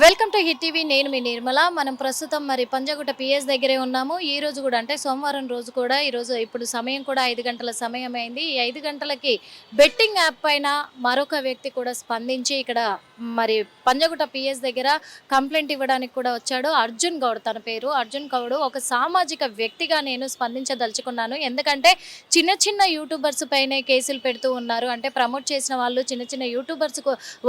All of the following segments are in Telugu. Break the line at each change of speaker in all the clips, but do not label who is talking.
Welcome to hit TV. నేను మీ నిర్మల. మనం ప్రస్తుతం మరి పంజగుట్ట పిఎస్ దగ్గరే ఉన్నాము. ఈ రోజు కూడా అంటే సోమవారం రోజు కూడా ఈరోజు ఇప్పుడు సమయం కూడా 5 గంటల సమయం అయింది. ఈ 5 గంటలకి బెట్టింగ్ యాప్ పైన మరొక వ్యక్తి కూడా స్పందించి ఇక్కడ మరి పంజగుట్ట పిఎస్ దగ్గర కంప్లైంట్ ఇవ్వడానికి కూడా వచ్చాడు. అర్జున్ గౌడ్ తన పేరు. అర్జున్ గౌడ్ ఒక సామాజిక వ్యక్తిగా నేను స్పందించదలుచుకున్నాను. ఎందుకంటే చిన్న చిన్న యూట్యూబర్స్ పైనే కేసులు పెడుతూ ఉన్నారు. అంటే ప్రమోట్ చేసిన వాళ్ళు చిన్న చిన్న యూట్యూబర్స్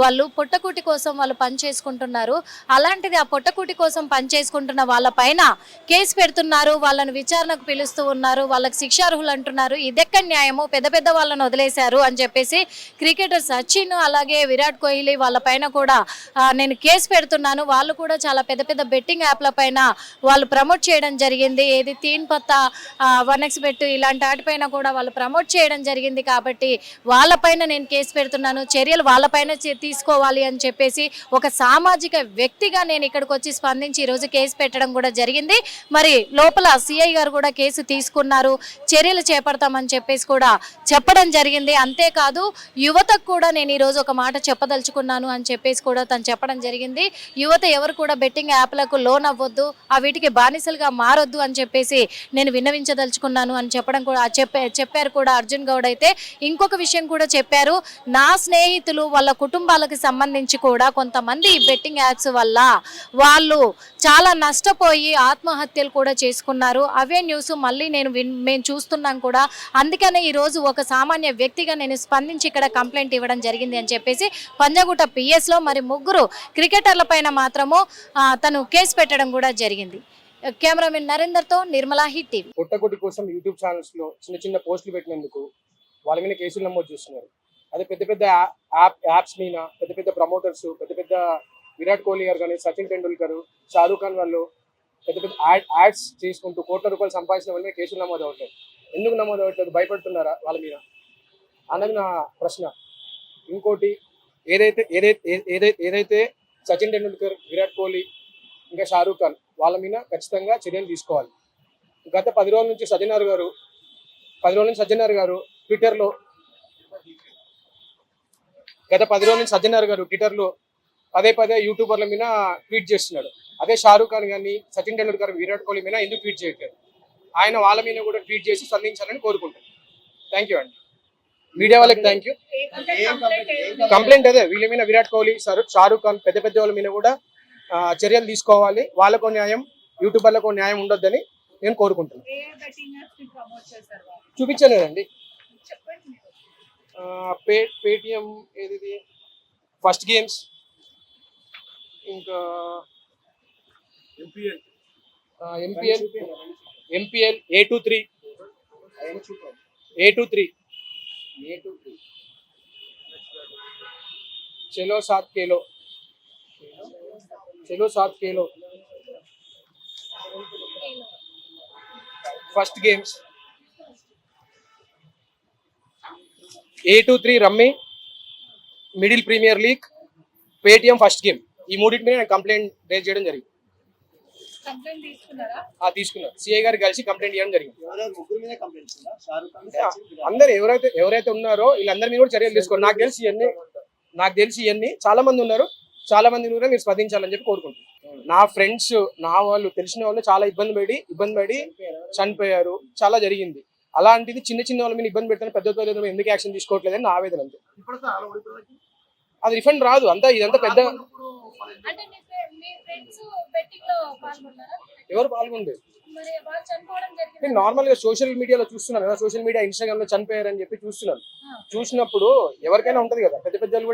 వాళ్ళు పుట్టకూటి కోసం వాళ్ళు పని చేసుకుంటున్నారు. అలాంటిది ఆ పొట్టకూటి కోసం పనిచేసుకుంటున్న వాళ్ళ పైన కేసు పెడుతున్నారు. వాళ్ళని విచారణకు పిలుస్తూ ఉన్నారు. వాళ్ళకి శిక్షార్హులు అంటున్నారు. ఇదెక్కడ న్యాయము? పెద్ద పెద్ద వాళ్ళని వదిలేశారు అని చెప్పేసి క్రికెటర్ సచిన్ అలాగే విరాట్ కోహ్లీ వాళ్ళ పైన కూడా నేను కేసు పెడుతున్నాను. వాళ్ళు కూడా చాలా పెద్ద పెద్ద బెట్టింగ్ యాప్ల పైన వాళ్ళు ప్రమోట్ చేయడం జరిగింది. ఏది తీన్ పత్తా 1x బెట్ ఇలాంటి వాటిపైన కూడా వాళ్ళు ప్రమోట్ చేయడం జరిగింది. కాబట్టి వాళ్ళపైన నేను కేసు పెడుతున్నాను. చర్యలు వాళ్ళపైన తీసుకోవాలి అని చెప్పేసి ఒక సామాజిక వ్యక్తిగా నేను ఇక్కడికి వచ్చి స్పందించి ఈరోజు కేసు పెట్టడం కూడా జరిగింది. మరి లోపల సిఐ గారు కూడా కేసు తీసుకున్నారు. చర్యలు చేపడతామని చెప్పేసి కూడా చెప్పడం జరిగింది. అంతేకాదు యువతకు కూడా నేను ఈరోజు ఒక మాట చెప్పదలుచుకున్నాను అని చెప్పేసి కూడా తను చెప్పడం జరిగింది. యువత ఎవరు కూడా బెట్టింగ్ యాప్లకు లోన్ అవ్వద్దు, ఆ వీటికి బానిసలుగా మారొద్దు అని చెప్పేసి నేను విన్నవించదలుచుకున్నాను అని చెప్పడం కూడా చెప్పారు కూడా అర్జున్ గౌడ్. అయితే ఇంకొక విషయం కూడా చెప్పారు. నా స్నేహితులు వాళ్ళ కుటుంబాలకు సంబంధించి కూడా కొంతమంది బెట్టింగ్ యాప్స్ వల్ల వాళ్ళు చాలా నష్టపోయి ఆత్మహత్యలు కూడా చేసుకున్నారు. అవే న్యూస్ మళ్ళీ మేము చూస్తున్నాం కూడా. అందుకనే ఈరోజు ఒక సామాన్య వ్యక్తిగా నేను స్పందించి ఇక్కడ కంప్లైంట్ ఇవ్వడం జరిగింది అని చెప్పేసి పంజగుట్ట పిఎస్లో మరి ముగ్గురు క్రికెటర్ల పైన మాత్రము తను కేసు పెట్టడం కూడా జరిగింది. కెమెరామెన్ నరేందర్తో నిర్మల, హిట్ టీవీ.
పుట్టకుటి కోసం యూట్యూబ్ ఛానల్స్ లో చిన్న చిన్న పోస్టులు పెట్టినందుకు వాళ్ళ మీద కేసులు నమోదు చేస్తున్నారు. అదే పెద్ద పెద్ద యాప్స్ మీద పెద్ద పెద్ద ప్రమోటర్స్, పెద్ద పెద్ద విరాట్ కోహ్లీ గారు కానీ, సచిన్ టెండూల్కర్, షారూక్ ఖాన్ వాళ్ళు పెద్ద పెద్ద యాడ్స్ చేసుకుంటూ కోట్ల రూపాయలు సంపాదించిన వాళ్ళ మీద కేసులు నమోదు అవ్వట్లేదు. ఎందుకు నమోదు అవ్వట్లేదు? భయపడుతున్నారా వాళ్ళ మీద అన్నది నా ప్రశ్న. ఇంకోటి, ఏదైతే సచిన్ టెండూల్కర్, విరాట్ కోహ్లీ ఇంకా షారూక్ ఖాన్ వాళ్ళ మీద ఖచ్చితంగా చర్యలు తీసుకోవాలి. గత 10 రోజుల నుంచి సజ్జనార్ గారు ట్విట్టర్లో పదే పదే యూట్యూబర్ల మీద ట్వీట్ చేస్తున్నాడు. అదే షారూక్ ఖాన్ కానీ, సచిన్ టెండూల్కర్, విరాట్ కోహ్లీ మీద ఎందుకు ట్వీట్ చేయట్లేదు? ఆయన వాళ్ళ మీద కూడా ట్వీట్ చేసి స్పందించాలని కోరుకుంటాను. థ్యాంక్ యూ అండి. మీడియా వాళ్ళకి థ్యాంక్ యూ. కంప్లైంట్ అదే వీళ్ళ మీద, విరాట్ కోహ్లీ, షారూక్ ఖాన్ పెద్ద పెద్ద వాళ్ళ మీద కూడా చర్యలు తీసుకోవాలి. వాళ్ళకో న్యాయం, యూట్యూబర్లకు న్యాయం ఉండొద్దని నేను కోరుకుంటున్నాను. చూపించలేదండి. పేటిఎం, ఏది ఫస్ట్ గేమ్స్, ఇంకా ఎంపీఎల్ A23 చలో 7 కేలో first games, A23 rummy, middle premier league, Paytm first game. ఈ మూడింటి మీద నేను కంప్లైంట్ రేజ్ చేయడం జరిగింది. తీసుకున్నారు. సిఐ గారు కలిసి కంప్లైంట్ చేయడం జరిగింది. అందరు ఎవరైతే ఉన్నారో వీళ్ళందరి మీద కూడా చర్యలు తీసుకోండి. నాకు తెలిసి ఇవన్నీ చాలా మంది ఉన్నారు. చాలా మంది కూడా మీరు స్పందించాలని చెప్పి కోరుకుంటున్నాను. నా ఫ్రెండ్స్, నా వాళ్ళు, తెలిసిన వాళ్ళు చాలా ఇబ్బంది పడి చనిపోయారు. చాలా జరిగింది. అలాంటిది చిన్న చిన్న వాళ్ళ మీద ఇబ్బంది పెడతాను, పెద్ద పెద్ద ఎందుకు యాక్షన్ తీసుకోవట్లేదని నా ఆవేదన. అంతే. అది రిఫండ్ రాదు. ఇదంతా పెద్ద ఎవరు పాల్గొనలేదు. నేను నార్మల్ గా సోషల్ మీడియాలో చూస్తున్నాను కదా, సోషల్ మీడియా ఇన్స్టాగ్రామ్ లో చనిపోయారని చెప్పి చూసినప్పుడు ఎవరికైనా ఉంటది కదా, పెద్ద పెద్దోళ్ళు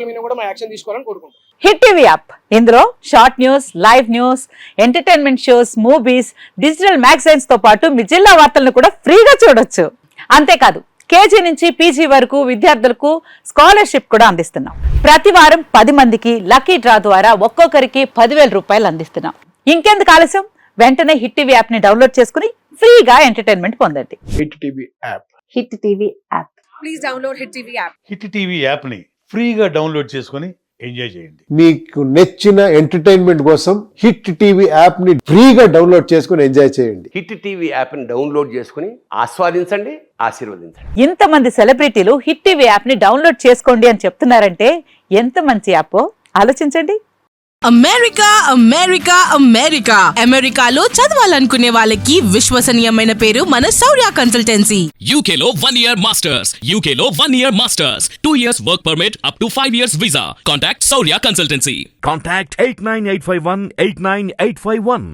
మీద కూడా మా యాక్షన్ తీసుకోవాలని కోరుకుంటాం.
హిట్ టీవీ యాప్, ఇందులో short news, live news, entertainment shows, movies, digital magazines తో పాటు మీ జిల్లా వార్తలను కూడా ఫ్రీగా చూడొచ్చు. అంతేకాదు కేజీ నుంచి పీజీ వరకు విద్యార్థులకు స్కాలర్షిప్ కూడా అందిస్తున్నాం. ప్రతి వారం 10 మందికి లక్కీ డ్రా ద్వారా ఒక్కొక్కరికి 10,000 రూపాయలు అందిస్తున్నాం. ఇంకెందుకు ఆలస్యం? వెంటనే హిట్ టీవీ యాప్ ని డౌన్లోడ్ చేసుకుని ఫ్రీగా ఎంటర్టైన్మెంట్ పొందండి.
Hit TV app.
Hit TV app.
Please download hit TV app.
Hit TV app ని ఫ్రీగా డౌన్లోడ్ చేసుకుని ఎంజాయ్ చేయండి.
మీకు నచ్చిన ఎంటర్టైన్మెంట్ కోసం హిట్ టీవీ యాప్ ని ఫ్రీగా డౌన్లోడ్ చేసుకుని ఎంజాయ్ చేయండి.
హిట్ టీవీ యాప్ని డౌన్లోడ్ చేసుకుని ఆస్వాదించండి, ఆశీర్వదించండి.
ఇంతమంది సెలబ్రిటీలు హిట్ టీవీ యాప్ ని డౌన్లోడ్ చేసుకోండి అని చెప్తున్నారంటే ఎంత మంచి యాప్ ఆలోచించండి.
అమెరికా అమెరికా అమెరికా అమెరికాలో చదవాలనుకునే వాళ్ళకి విశ్వసనీయమైన పేరు మన శౌర్య కన్సల్టెన్సీ.
UK లో 1 year masters. UK లో 1 year masters. 2 years work permit up to 5 years visa. Contact Saurya Consultancy.
Contact 89851 89851.